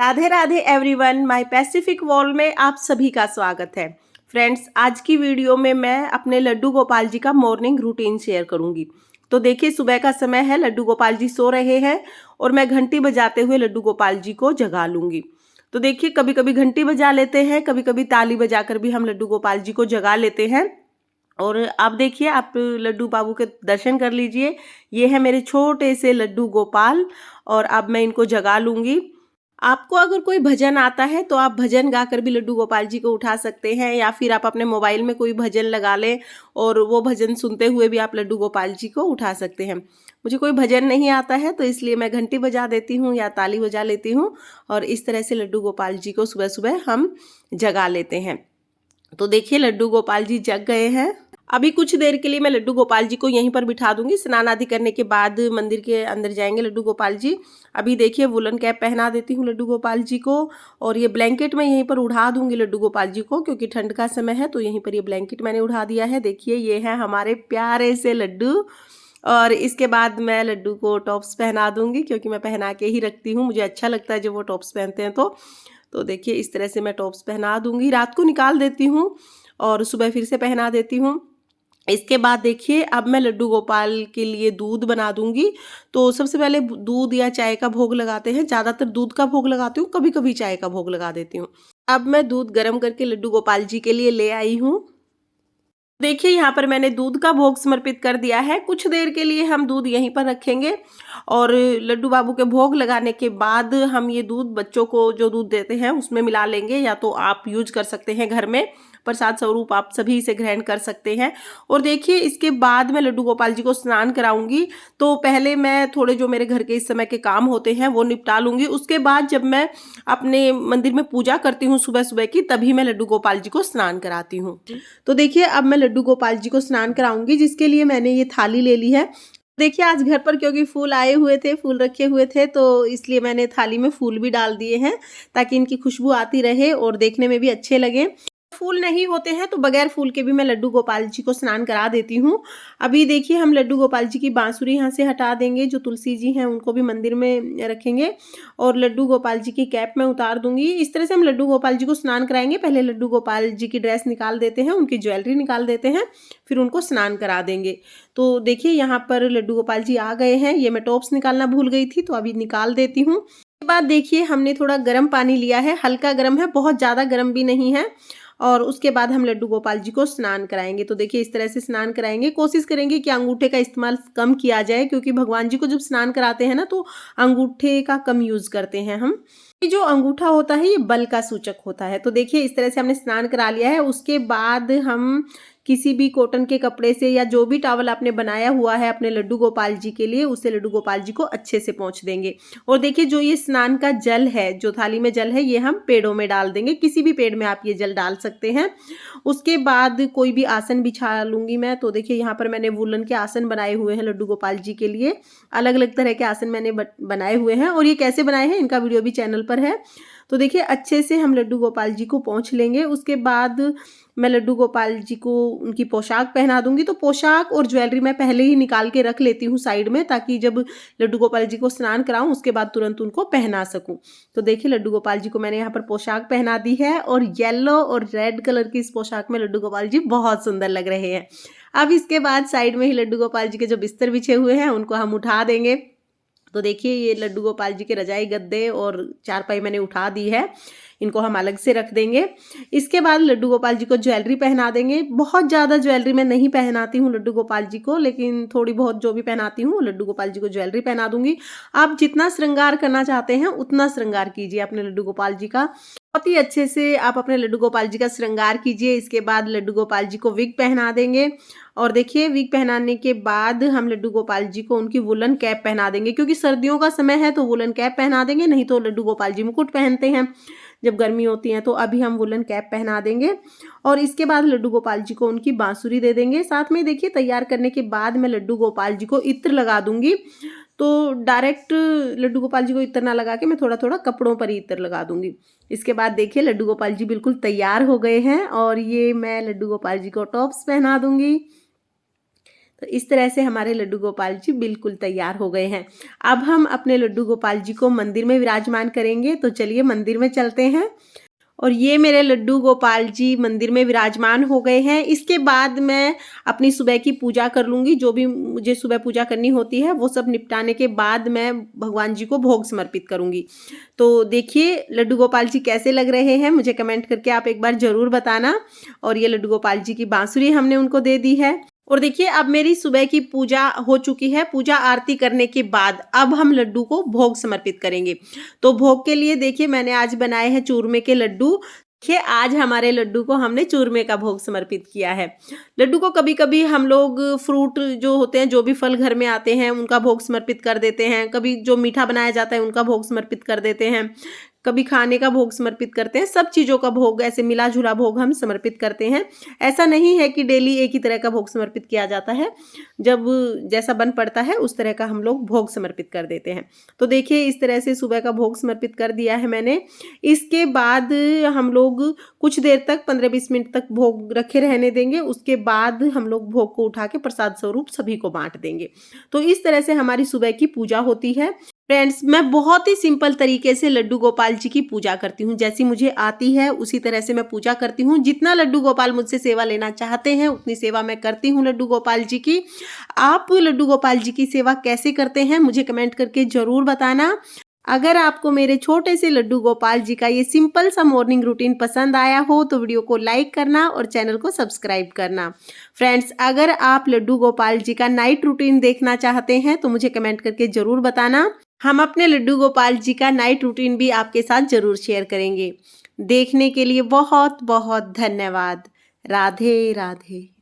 Radhe Radhe everyone, my Pacific world में आप सभी का स्वागत है। फ्रेंड्स, आज की वीडियो में मैं अपने लड्डू गोपाल जी का मॉर्निंग रूटीन शेयर करूंगी। तो देखिए, सुबह का समय है, लड्डू गोपाल जी सो रहे हैं और मैं घंटी बजाते हुए लड्डू गोपाल जी को जगा लूंगी। तो देखिए, कभी कभी घंटी बजा लेते हैं, कभी कभी ताली बजाकर भी हम लड्डू गोपाल जी को जगा लेते हैं। और आप देखिए, आप लड्डू बाबू के दर्शन कर लीजिए। ये है मेरे छोटे से लड्डू गोपाल और अब मैं इनको जगा लूंगी। आपको अगर कोई भजन आता है तो आप भजन गाकर भी लड्डू गोपाल जी को उठा सकते हैं, या फिर आप अपने मोबाइल में कोई भजन लगा लें और वो भजन सुनते हुए भी आप लड्डू गोपाल जी को उठा सकते हैं। मुझे कोई भजन नहीं आता है तो इसलिए मैं घंटी बजा देती हूँ या ताली बजा लेती हूँ और इस तरह से लड्डू गोपाल जी को सुबह सुबह हम जगा लेते हैं। तो देखिए, लड्डू गोपाल जी जग गए हैं। अभी कुछ देर के लिए मैं लड्डू गोपाल जी को यहीं पर बिठा दूंगी। स्नान आदि करने के बाद मंदिर के अंदर जाएंगे लड्डू गोपाल जी। अभी देखिए, वुलन कैप पहना देती हूँ लड्डू गोपाल जी को और ये ब्लैंकेट मैं यहीं पर उड़ा दूंगी लड्डू गोपाल जी को, क्योंकि ठंड का समय है तो यहीं पर ये ब्लैंकेट मैंने उड़ा दिया है। देखिए, ये है हमारे प्यारे से लड्डू। और इसके बाद मैं लड्डू को टॉप्स पहना दूंगी, क्योंकि मैं पहना के ही रखती हूँ, मुझे अच्छा लगता है जब वो टॉप्स पहनते हैं। तो देखिए, इस तरह से मैं टॉप्स पहना दूंगी। रात को निकाल देती हूँ और सुबह फिर से पहना देती हूँ। इसके बाद देखिए, अब मैं लड्डू गोपाल के लिए दूध बना दूंगी। तो सबसे पहले दूध या चाय का भोग लगाते हैं। ज़्यादातर दूध का भोग लगाती हूँ, कभी कभी चाय का भोग लगा देती हूँ। अब मैं दूध गर्म करके लड्डू गोपाल जी के लिए ले आई हूँ। देखिए, यहाँ पर मैंने दूध का भोग समर्पित कर दिया है। कुछ देर के लिए हम दूध यहीं पर रखेंगे और लड्डू बाबू के भोग लगाने के बाद हम ये दूध बच्चों को जो दूध देते हैं उसमें मिला लेंगे, या तो आप यूज कर सकते हैं घर में, प्रसाद स्वरूप आप सभी इसे ग्रहण कर सकते हैं। और देखिए, इसके बाद मैं लड्डू गोपाल जी को स्नान कराऊंगी। तो पहले मैं थोड़े जो मेरे घर के इस समय के काम होते हैं वो निपटा लूंगी। उसके बाद जब मैं अपने मंदिर में पूजा करती हूँ सुबह सुबह की, तभी मैं लड्डू गोपाल जी को स्नान कराती हूँ। तो देखिए, अब मैं लड्डू गोपाल जी को स्नान कराऊंगी, जिसके लिए मैंने ये थाली ले ली है। देखिए, आज घर पर क्योंकि फूल आए हुए थे, फूल रखे हुए थे, तो इसलिए मैंने थाली में फूल भी डाल दिए हैं ताकि इनकी खुशबू आती रहे और देखने में भी अच्छे लगे। फूल नहीं होते हैं तो बगैर फूल के भी मैं लड्डू गोपाल जी को स्नान करा देती हूँ। अभी देखिए, हम लड्डू गोपाल जी की बांसुरी यहाँ से हटा देंगे। जो तुलसी जी हैं उनको भी मंदिर में रखेंगे और लड्डू गोपाल जी की कैप में उतार दूंगी। इस तरह से हम लड्डू गोपाल जी को स्नान कराएंगे। पहले लड्डू गोपाल जी की ड्रेस निकाल देते हैं, उनकी ज्वेलरी निकाल देते हैं, फिर उनको स्नान करा देंगे। तो देखिए, यहाँ पर लड्डू गोपाल जी आ गए हैं। ये मैं टॉप्स निकालना भूल गई थी तो अभी निकाल देती हूँ। उसके बाद देखिए, हमने थोड़ा गर्म पानी लिया है, हल्का गर्म है, बहुत ज़्यादा गर्म भी नहीं है। और उसके बाद हम लड्डू गोपाल जी को स्नान कराएंगे। तो देखिए, इस तरह से स्नान कराएंगे। कोशिश करेंगे कि अंगूठे का इस्तेमाल कम किया जाए, क्योंकि भगवान जी को जब स्नान कराते हैं ना तो अंगूठे का कम यूज करते हैं हम। ये जो अंगूठा होता है ये बल का सूचक होता है। तो देखिए, इस तरह से हमने स्नान करा लिया है। उसके बाद हम किसी भी कॉटन के कपड़े से या जो भी टॉवल आपने बनाया हुआ है अपने लड्डू गोपाल जी के लिए, उसे लड्डू गोपाल जी को अच्छे से पोंछ देंगे। और देखिए, जो ये स्नान का जल है, जो थाली में जल है, ये हम पेड़ों में डाल देंगे। किसी भी पेड़ में आप ये जल डाल सकते हैं। उसके बाद कोई भी आसन बिछा लूंगी मैं। तो देखिए, यहाँ पर मैंने वुलन के आसन बनाए हुए हैं लड्डू गोपाल जी के लिए। अलग अलग तरह के आसन मैंने बनाए हुए हैं और ये कैसे बनाए हैं इनका वीडियो भी चैनल पर है। तो देखिए, अच्छे से हम लड्डू गोपाल जी को पोंछ लेंगे। उसके बाद मैं लड्डू गोपाल जी को उनकी पोशाक पहना दूंगी। तो पोशाक और ज्वेलरी मैं पहले ही निकाल के रख लेती हूँ साइड में, ताकि जब लड्डू गोपाल जी को स्नान कराऊं उसके बाद तुरंत उनको पहना सकूं। तो देखिए, लड्डू गोपाल जी को मैंने यहाँ पर पोशाक पहना दी है और येलो और रेड कलर की इस पोशाक में लड्डू गोपाल जी बहुत सुंदर लग रहे हैं। अब इसके बाद साइड में ही लड्डू गोपाल जी के जो बिस्तर बिछे हुए हैं उनको हम उठा देंगे। तो देखिए, ये लड्डू गोपाल जी के रजाई गद्दे और चारपाई मैंने उठा दी है, इनको हम अलग से रख देंगे। इसके बाद लड्डू गोपाल जी को ज्वेलरी पहना देंगे। बहुत ज़्यादा ज्वेलरी मैं नहीं पहनाती हूँ लड्डू गोपाल जी को, लेकिन थोड़ी बहुत जो भी पहनाती हूँ लड्डू गोपाल जी को ज्वेलरी पहना दूंगी। आप जितना श्रृंगार करना चाहते हैं उतना श्रृंगार कीजिए अपने लड्डू गोपाल जी का। बहुत ही अच्छे से आप अपने लड्डू गोपाल जी का श्रृंगार कीजिए। इसके बाद लड्डू गोपाल जी को विग पहना देंगे। और देखिए, विग पहनाने के बाद हम लड्डू गोपाल जी को उनकी वुलन कैप पहना देंगे, क्योंकि सर्दियों का समय है तो वुलन कैप पहना देंगे। नहीं तो लड्डू गोपाल जी मुकुट पहनते हैं जब गर्मी होती है, तो अभी हम वुलन कैप पहना देंगे। और इसके बाद लड्डू गोपाल जी को उनकी बांसुरी दे देंगे। साथ में देखिए, तैयार करने के बाद मैं लड्डू गोपाल जी को इत्र लगा दूंगी। तो डायरेक्ट लड्डू गोपाल जी को इत्र ना लगा के मैं थोड़ा थोड़ा कपड़ों पर ही इत्र लगा दूंगी। इसके बाद देखिए, लड्डू गोपाल जी बिल्कुल तैयार हो गए हैं और ये मैं लड्डू गोपाल जी को टॉप्स पहना दूंगी। तो इस तरह से हमारे लड्डू गोपाल जी बिल्कुल तैयार हो गए हैं। अब हम अपने लड्डू गोपाल जी को मंदिर में विराजमान करेंगे, तो चलिए मंदिर में चलते हैं। और ये मेरे लड्डू गोपाल जी मंदिर में विराजमान हो गए हैं। इसके बाद मैं अपनी सुबह की पूजा कर लूँगी, जो भी मुझे सुबह पूजा करनी होती है वो सब निपटाने के बाद मैं भगवान जी को भोग समर्पित करूँगी। तो देखिए लड्डू गोपाल जी कैसे लग रहे हैं, मुझे कमेंट करके आप एक बार ज़रूर बताना। और ये लड्डू गोपाल जी की बांसुरी हमने उनको दे दी है। और देखिए अब मेरी सुबह की पूजा हो चुकी है। पूजा आरती करने के बाद अब हम लड्डू को भोग समर्पित करेंगे। तो भोग के लिए देखिए मैंने आज बनाए हैं चूरमे के लड्डू। देखिए आज हमारे लड्डू को हमने चूरमे का भोग समर्पित किया है। लड्डू को कभी कभी हम लोग फ्रूट जो होते हैं, जो भी फल घर में आते हैं उनका भोग समर्पित कर देते हैं। कभी जो मीठा बनाया जाता है उनका भोग समर्पित कर देते हैं। कभी खाने का भोग समर्पित करते हैं। सब चीज़ों का भोग, ऐसे मिला जुला भोग हम समर्पित करते हैं। ऐसा नहीं है कि डेली एक ही तरह का भोग समर्पित किया जाता है। जब जैसा बन पड़ता है उस तरह का हम लोग भोग समर्पित कर देते हैं। तो देखिए इस तरह से सुबह का भोग समर्पित कर दिया है मैंने। इसके बाद हम लोग कुछ देर तक 15-20 मिनट तक भोग रखे रहने देंगे। उसके बाद हम लोग भोग को उठा के प्रसाद स्वरूप सभी को बांट देंगे। तो इस तरह से हमारी सुबह की पूजा होती है। फ्रेंड्स, मैं बहुत ही सिंपल तरीके से लड्डू गोपाल जी की पूजा करती हूँ। जैसी मुझे आती है उसी तरह से मैं पूजा करती हूँ। जितना लड्डू गोपाल मुझसे सेवा लेना चाहते हैं उतनी सेवा मैं करती हूँ लड्डू गोपाल जी की। आप लड्डू गोपाल जी की सेवा कैसे करते हैं मुझे कमेंट करके ज़रूर बताना। अगर आपको मेरे छोटे से लड्डू गोपाल जी का ये सिंपल सा मॉर्निंग रूटीन पसंद आया हो तो वीडियो को लाइक करना और चैनल को सब्सक्राइब करना। फ्रेंड्स, अगर आप लड्डू गोपाल जी का नाइट रूटीन देखना चाहते हैं तो मुझे कमेंट करके ज़रूर बताना। हम अपने लड्डू गोपाल जी का नाइट रूटीन भी आपके साथ ज़रूर शेयर करेंगे। देखने के लिए बहुत बहुत धन्यवाद। राधे राधे।